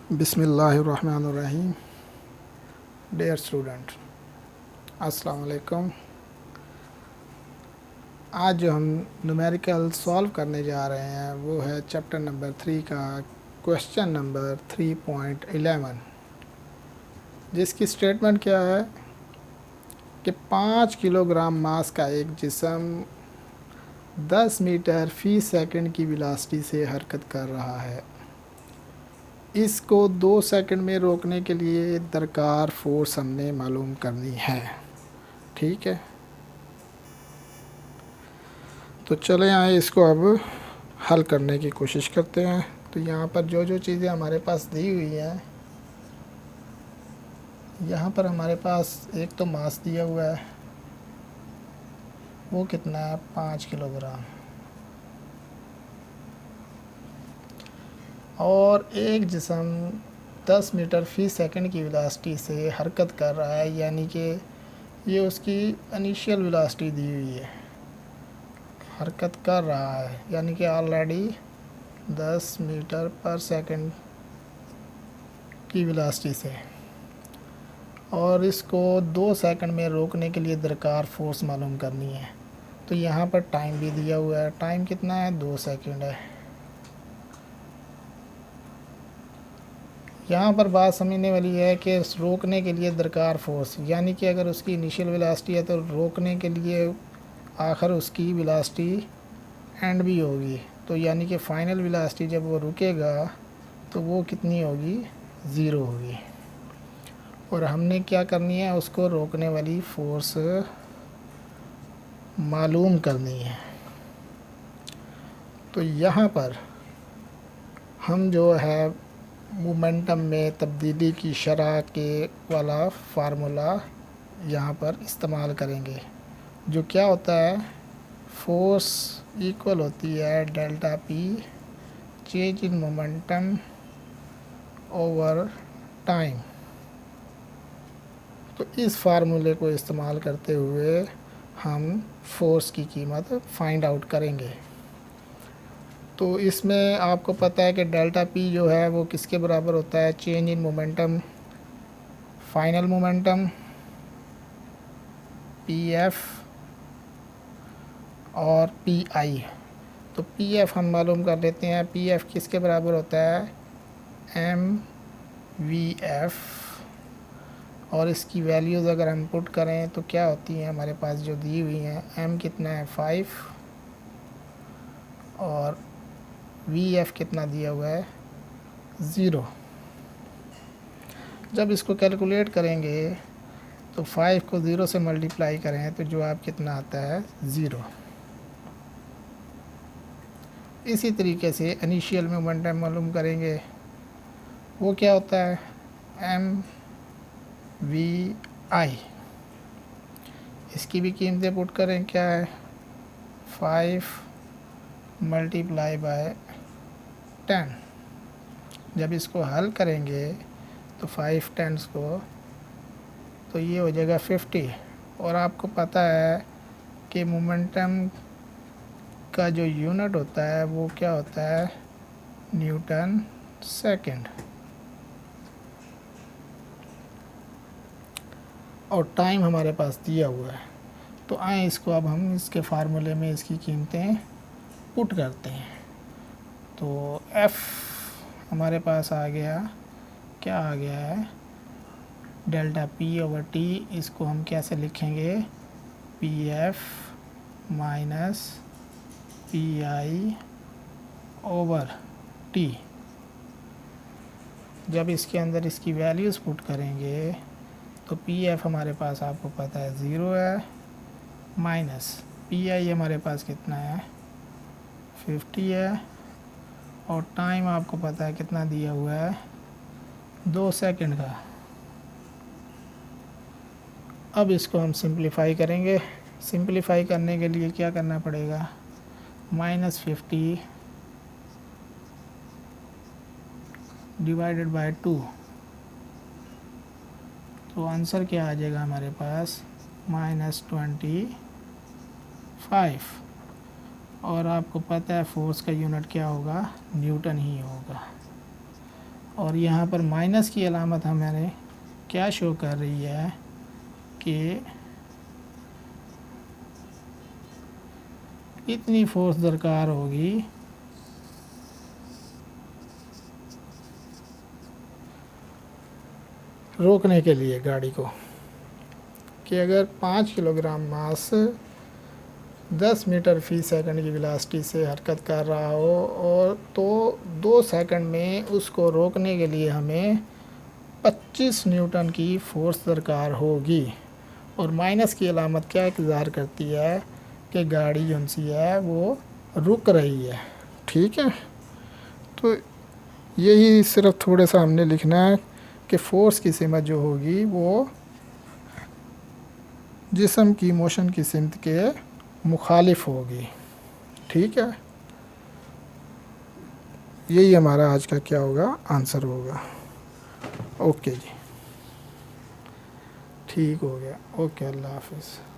बिस्मिल्लाहिर्रहमानिर्रहीम। Dear student, अस्सलाम वालेकुम। आज जो हम न्यूमेरिकल सॉल्व करने जा रहे हैं वो है चैप्टर नंबर 3 का क्वेश्चन नंबर 3.11, जिसकी स्टेटमेंट क्या है कि 5 किलोग्राम मास का एक जिस्म 10 मीटर फी सेकंड की वेलोसिटी से हरकत कर रहा है। इसको 2 सेकंड में रोकने के लिए दरकार फोर्स हमने मालूम करनी है। ठीक है, तो चले आए इसको अब हल करने की कोशिश करते हैं। तो यहाँ पर जो जो चीज़ें हमारे पास दी हुई हैं, यहाँ पर हमारे पास एक तो मास दिया हुआ है, वो कितना है 5 किलोग्राम, और एक जिस्म 10 मीटर फी सेकंड की वेलोसिटी से हरकत कर रहा है, यानी कि ये उसकी इनिशियल वेलोसिटी दी हुई है, हरकत कर रहा है, यानी कि ऑलरेडी 10 मीटर पर सेकंड की वेलोसिटी से, और इसको 2 सेकंड में रोकने के लिए दरकार फोर्स मालूम करनी है। तो यहाँ पर टाइम भी दिया हुआ है, टाइम कितना है 2 सेकंड है। यहाँ पर बात समझने वाली है कि रोकने के लिए दरकार फोर्स, यानी कि अगर उसकी इनिशियल वेलोसिटी है तो रोकने के लिए आखिर उसकी वेलोसिटी एंड भी होगी, तो यानी कि फ़ाइनल वेलोसिटी जब वो रुकेगा तो वो कितनी होगी, 0 होगी। और हमने क्या करनी है, उसको रोकने वाली फोर्स मालूम करनी है। तो यहाँ पर हम जो है मोमेंटम में तब्दीली की शरह के वाला फार्मूला यहाँ पर इस्तेमाल करेंगे, जो क्या होता है, फोर्स इक्वल होती है delta P change in momentum over time. तो इस फार्मूले को इस्तेमाल करते हुए हम फोर्स की कीमत फाइंड आउट करेंगे। तो इसमें आपको पता है कि डेल्टा पी जो है वो किसके बराबर होता है, change in momentum final momentum P F और पी आई। तो पी एफ हम मालूम कर लेते हैं, पी एफ किसके बराबर होता है, एम वी एफ, और इसकी वैल्यूज़ अगर हम पुट करें तो क्या होती हैं हमारे पास जो दी हुई हैं, एम कितना है 5 और वी एफ कितना दिया हुआ है 0। जब इसको कैलकुलेट करेंगे तो 5 को 0 से मल्टीप्लाई करें तो जवाब कितना आता है 0। इसी तरीके से इनिशियल मोमेंटम मालूम करेंगे, वो क्या होता है, एम वी आई। इसकी भी कीमतें पुट करें, क्या है 5 मल्टीप्लाई बाय 10। जब इसको हल करेंगे तो 5 टेंस को, तो ये हो जाएगा 50। और आपको पता है कि मोमेंटम का जो यूनिट होता है वो क्या होता है, न्यूटन सेकंड, और टाइम हमारे पास दिया हुआ है। तो आए इसको अब हम इसके फार्मूले में इसकी कीमतें पुट करते हैं। तो F हमारे पास आ गया, क्या आ गया है, डेल्टा P ओवर T। इसको हम कैसे लिखेंगे, PF minus PI over T। जब इसके अंदर इसकी वैल्यूज़ पुट करेंगे तो PF हमारे पास आपको पता है 0 है, माइनस PI हमारे पास कितना है 50 है, और टाइम आपको पता है कितना दिया हुआ है 2 सेकंड का। अब इसको हम सिंप्लीफाई करेंगे। सिंप्लीफाई करने के लिए क्या करना पड़ेगा, -50 डिवाइडेड बाय 2, तो आंसर क्या आ जाएगा हमारे पास -25। और आपको पता है फोर्स का यूनिट क्या होगा, न्यूटन ही होगा। और यहाँ पर माइनस की अलामत हमारे क्या शो कर रही है कि इतनी फोर्स दरकार होगी रोकने के लिए गाड़ी को, कि अगर 5 किलोग्राम मास 10 मीटर फी सेकंड की वेलोसिटी से हरकत कर रहा हो और तो 2 सेकंड में उसको रोकने के लिए हमें 25 न्यूटन की फोर्स दरकार होगी। और माइनस की अलामत क्या इज़हार करती है कि गाड़ी जो सी है वो रुक रही है। ठीक है, तो यही सिर्फ थोड़े सा हमने लिखना है कि फ़ोर्स की सिमत जो होगी वो जिस्म की मोशन की सिमत के मुखालिफ होगी। ठीक है, यही हमारा आज का क्या होगा, आंसर होगा। ओके जी, ठीक हो गया। ओके, अल्लाह हाफिज़।